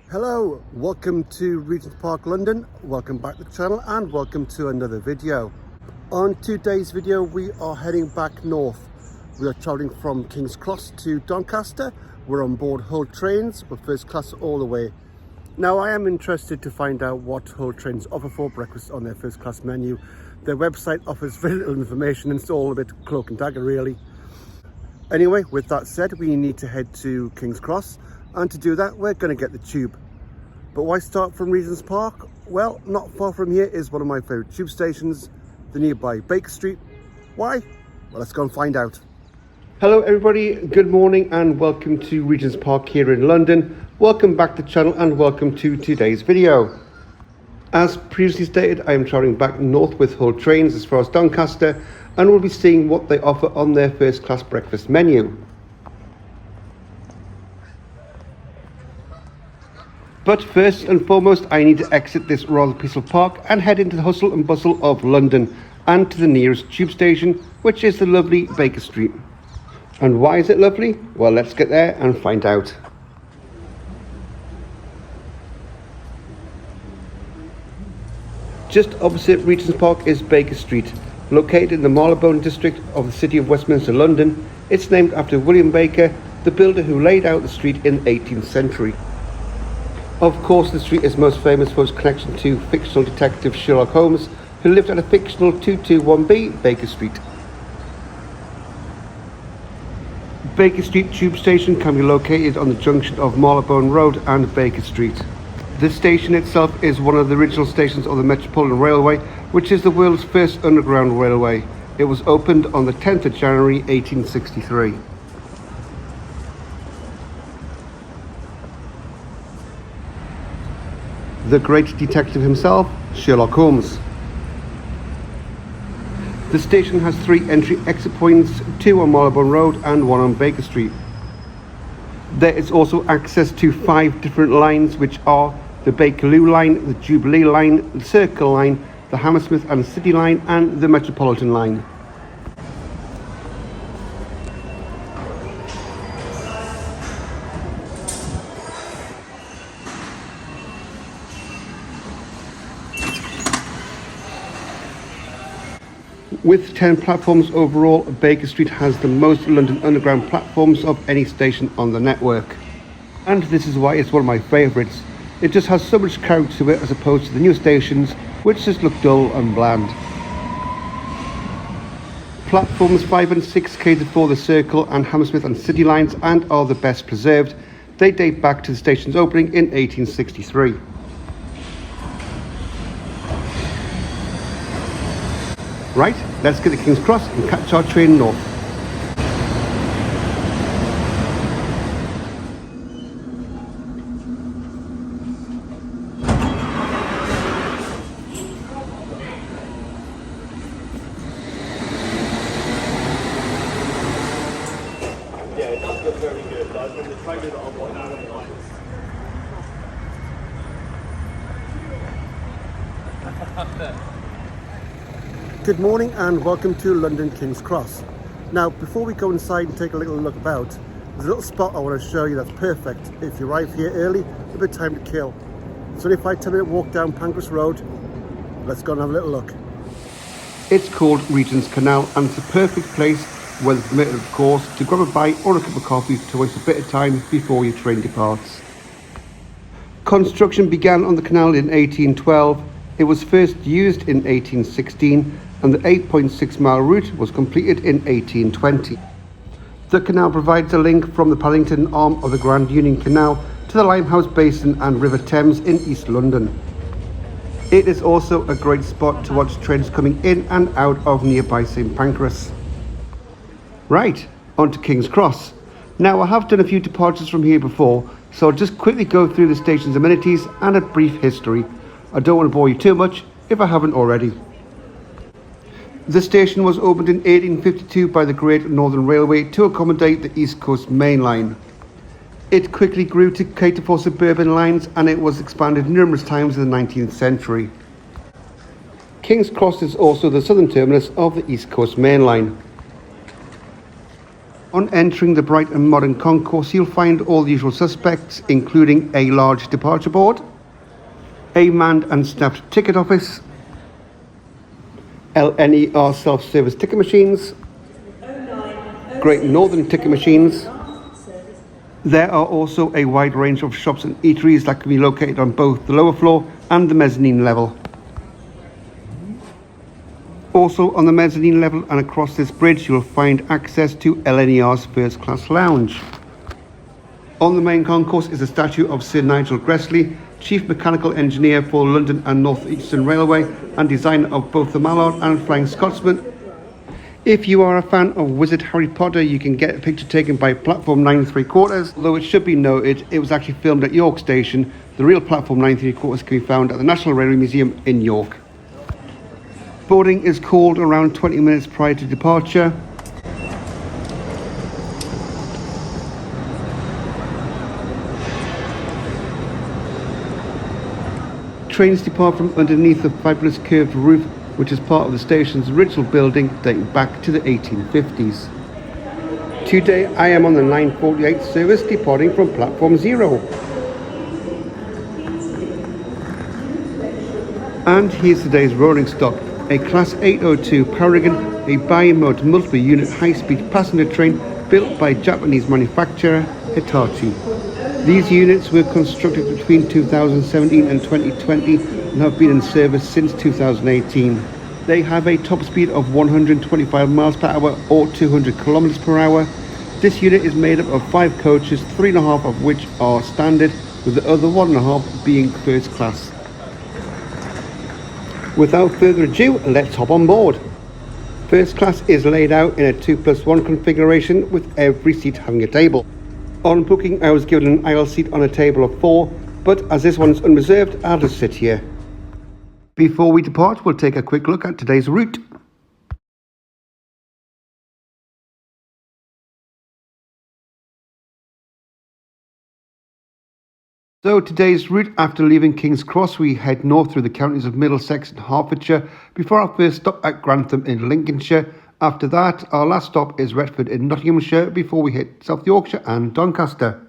Hello, welcome to Regents Park, London. Welcome back to the channel and welcome to another video. On today's video, we are heading back north. We are travelling from King's Cross to Doncaster. We're on board Hull trains. We're first class all the way. Now, I am interested to find out what Hull trains offer for breakfast on their first class menu. Their website offers very little information and it's all a bit cloak and dagger, really. Anyway, with that said, we need to head to King's Cross. And to do that, we're going to get the tube. But why start from Regents Park? Well, not far from here is one of my favourite tube stations, the nearby Baker Street. Why? Well, let's go and find out. Hello everybody, good morning and welcome to Regents Park here in London. Welcome back to the channel and welcome to today's video. As previously stated, I am travelling back north with Hull trains as far as Doncaster and we'll be seeing what they offer on their first class breakfast menu. But first and foremost, I need to exit this rather peaceful park and head into the hustle and bustle of London and to the nearest tube station, which is the lovely Baker Street. And why is it lovely? Well, let's get there and find out. Just opposite Regents Park is Baker Street, located in the Marylebone district of the city of Westminster, London. It's named after William Baker, the builder who laid out the street in the 18th century. Of course, the street is most famous for its connection to fictional detective Sherlock Holmes, who lived at a fictional 221B Baker Street. Baker Street Tube Station can be located on the junction of Marylebone Road and Baker Street. The station itself is one of the original stations of the Metropolitan Railway, which is the world's first underground railway. It was opened on the 10th of January 1863. The great detective himself, Sherlock Holmes. The station has 3 entry-exit points, 2 on Marylebone Road and 1 on Baker Street. There is also access to 5 different lines, which are the Bakerloo line, the Jubilee line, the Circle line, the Hammersmith and City line and the Metropolitan line. With 10 platforms overall, Baker Street has the most London Underground platforms of any station on the network. And this is why it's one of my favourites. It just has so much character to it as opposed to the new stations, which just look dull and bland. Platforms 5 and 6 cater for the Circle and Hammersmith and City lines and are the best preserved. They date back to the station's opening in 1863. Right, let's get to King's Cross and catch our train north. Yeah, it does look very good. Like when the trainers are on one. Good morning and welcome to London King's Cross. Now, before we go inside and take a little look about, there's a little spot I want to show you that's perfect if you arrive here early, a bit of time to kill. It's only a 5-10 minute walk down Pancras Road. Let's go and have a little look. It's called Regents Canal and it's a perfect place, when permitted of course, to grab a bite or a cup of coffee to waste a bit of time before your train departs. Construction began on the canal in 1812. It was first used in 1816 and the 8.6 mile route was completed in 1820. The canal provides a link from the Paddington arm of the Grand Union Canal to the Limehouse Basin and River Thames in East London. It is also a great spot to watch trains coming in and out of nearby St Pancras. Right, on to King's Cross. Now, I have done a few departures from here before, so I'll just quickly go through the station's amenities and a brief history. I don't want to bore you too much if I haven't already. The station was opened in 1852 by the Great Northern Railway to accommodate the East Coast Main Line. It quickly grew to cater for suburban lines and it was expanded numerous times in the 19th century. King's Cross is also the southern terminus of the East Coast Main Line. On entering the bright and modern concourse, you'll find all the usual suspects, including a large departure board, a manned and staffed ticket office, LNER self-service ticket machines, Great Northern ticket machines. There are also a wide range of shops and eateries that can be located on both the lower floor and the mezzanine level. Also on the mezzanine level and across this bridge you'll find access to LNER's first class lounge. On the main concourse is a statue of Sir Nigel Gresley, Chief Mechanical Engineer for London and North Eastern Railway and designer of both the Mallard and Flying Scotsman. If you are a fan of Wizard Harry Potter, you can get a picture taken by Platform 9 3/4, although it should be noted it was actually filmed at York Station. The real Platform 9 3/4 can be found at the National Railway Museum in York. Boarding is called around 20 minutes prior to departure. Trains depart from underneath the fabulous curved roof, which is part of the station's original building dating back to the 1850s. Today I am on the 9:48 service departing from Platform 0. And here's today's rolling stock. A Class 802 Paragon, a bi-mode multiple unit high-speed passenger train built by Japanese manufacturer Hitachi. These units were constructed between 2017 and 2020 and have been in service since 2018. They have a top speed of 125 miles per hour or 200 kilometers per hour. This unit is made up of 5 coaches, 3.5 of which are standard, with the other 1.5 being first class. Without further ado, let's hop on board. First class is laid out in a 2+1 configuration with every seat having a table. On booking I was given an aisle seat on a table of 4, but as this one is unreserved, I'll just sit here. Before we depart, we'll take a quick look at today's route. So today's route, after leaving King's Cross, we head north through the counties of Middlesex and Hertfordshire before our first stop at Grantham in Lincolnshire. After that, our last stop is Retford in Nottinghamshire before we hit South Yorkshire and Doncaster.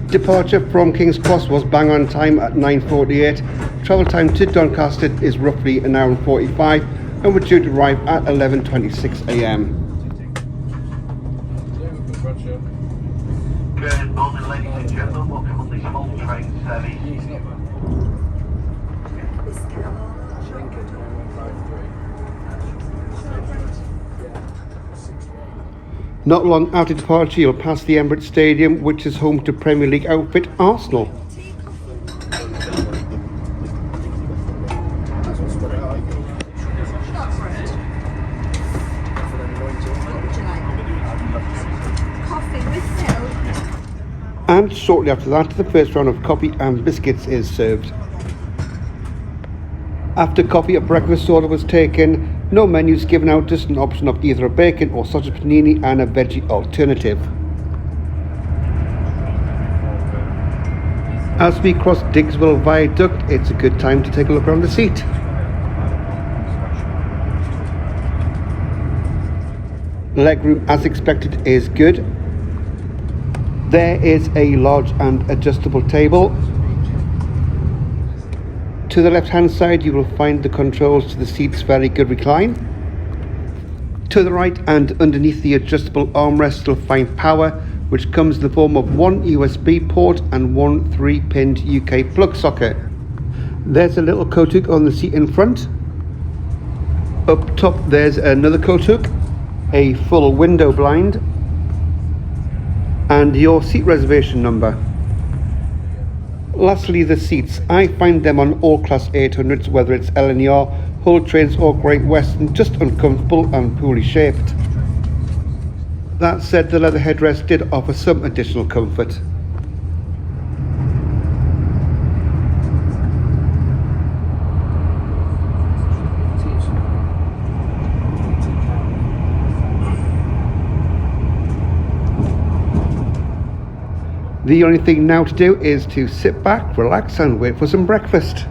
Departure from King's Cross was bang on time at 9:48. Travel time to Doncaster is roughly an hour and 45 and we're due to arrive at 11:26 a.m. Good morning, ladies and gentlemen. Welcome on this small train service. Not long after departure, you'll pass the Emirates Stadium, which is home to Premier League outfit Arsenal. And shortly after that, the first round of coffee and biscuits is served. After coffee, a breakfast order was taken. No menus given out, just an option of either a bacon or sausage panini and a veggie alternative. As we cross Diggswell Viaduct, it's a good time to take a look around the seat. Legroom, as expected, is good. There is a large and adjustable table. To the left hand side you will find the controls to the seat's very good recline. To the right and underneath the adjustable armrest you'll find power, which comes in the form of one USB port and one 3-pinned UK plug socket. There's a little coat hook on the seat in front. Up top there's another coat hook, a full window blind, and your seat reservation number. Lastly, the seats. I find them on all Class 800s, whether it's LNER, Hull Trains or Great Western, just uncomfortable and poorly shaped. That said, the leather headrest did offer some additional comfort. The only thing now to do is to sit back, relax and wait for some breakfast.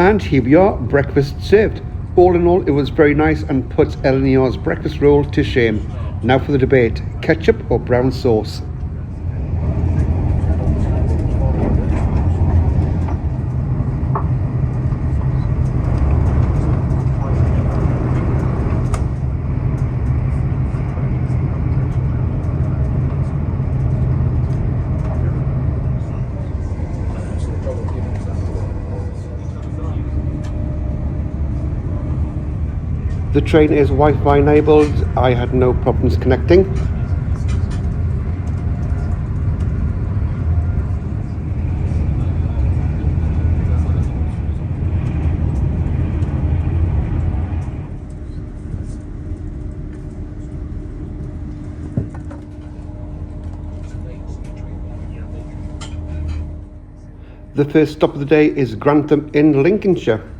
And here we are, breakfast served. All in all, it was very nice and puts Eleanor's breakfast roll to shame. Now for the debate, ketchup or brown sauce? The train is Wi-Fi enabled. I had no problems connecting. The first stop of the day is Grantham in Lincolnshire.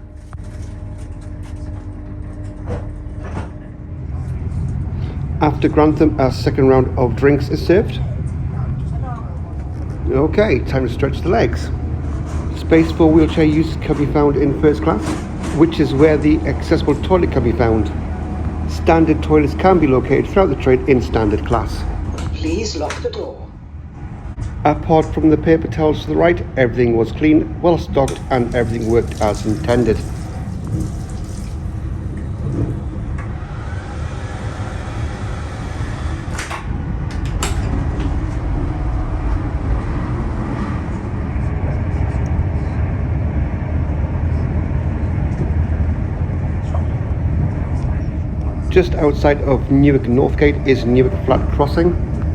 After Grantham, our second round of drinks is served. Okay, time to stretch the legs. Space for wheelchair use can be found in first class, which is where the accessible toilet can be found. Standard toilets can be located throughout the train in standard class. Please lock the door. Apart from the paper towels to the right, everything was clean, well stocked, and everything worked as intended. Just outside of Newark Northgate is Newark Flat Crossing.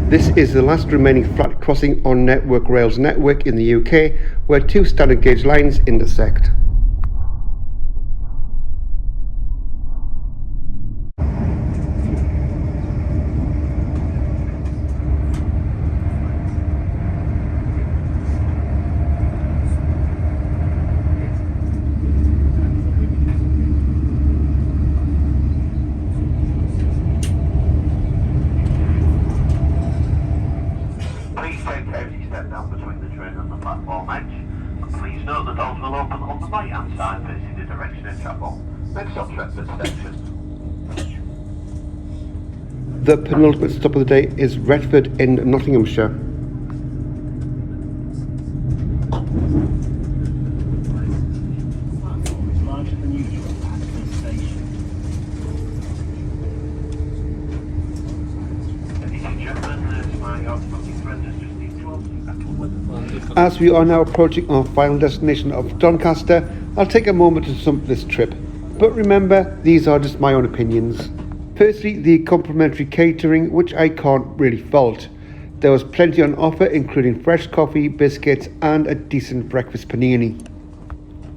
This is the last remaining flat crossing on Network Rail's network in the UK, where two standard gauge lines intersect. Please take care as you step down between the train and the platform edge. Please note the doors will open on the right hand side facing the direction of travel. Next stop, Tretford Station. The penultimate stop of the day is Retford in Nottinghamshire. As we are now approaching our final destination of Doncaster, I'll take a moment to sum up this trip. But remember, these are just my own opinions. Firstly, the complimentary catering, which I can't really fault. There was plenty on offer, including fresh coffee, biscuits, and a decent breakfast panini.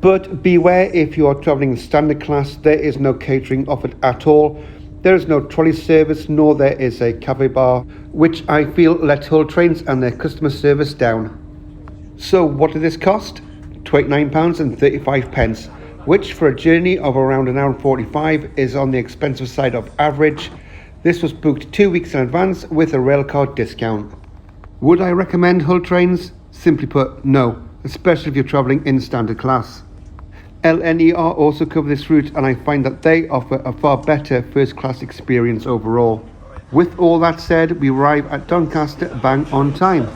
But beware, if you are travelling in standard class, there is no catering offered at all. There is no trolley service, nor there is a cafe bar, which I feel let Hull Trains and their customer service down. So what did this cost? £29.35, which for a journey of around an hour and 45 is on the expensive side of average. This was booked 2 weeks in advance with a railcard discount. Would I recommend Hull Trains? Simply put, no, especially if you're travelling in standard class. LNER also cover this route, and I find that they offer a far better first class experience overall. With all that said, we arrive at Doncaster bang on time.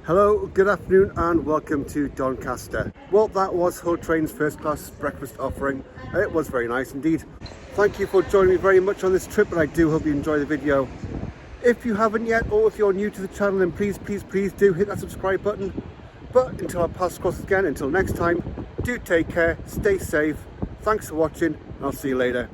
Hello, good afternoon and welcome to Doncaster. Well, that was Hull Trains first class breakfast offering. It was very nice indeed. Thank you for joining me very much on this trip, and I do hope you enjoy the video. If you haven't yet, or if you're new to the channel, then please do hit that subscribe button. But until our paths cross again, until next time, do take care, stay safe, thanks for watching, and I'll see you later.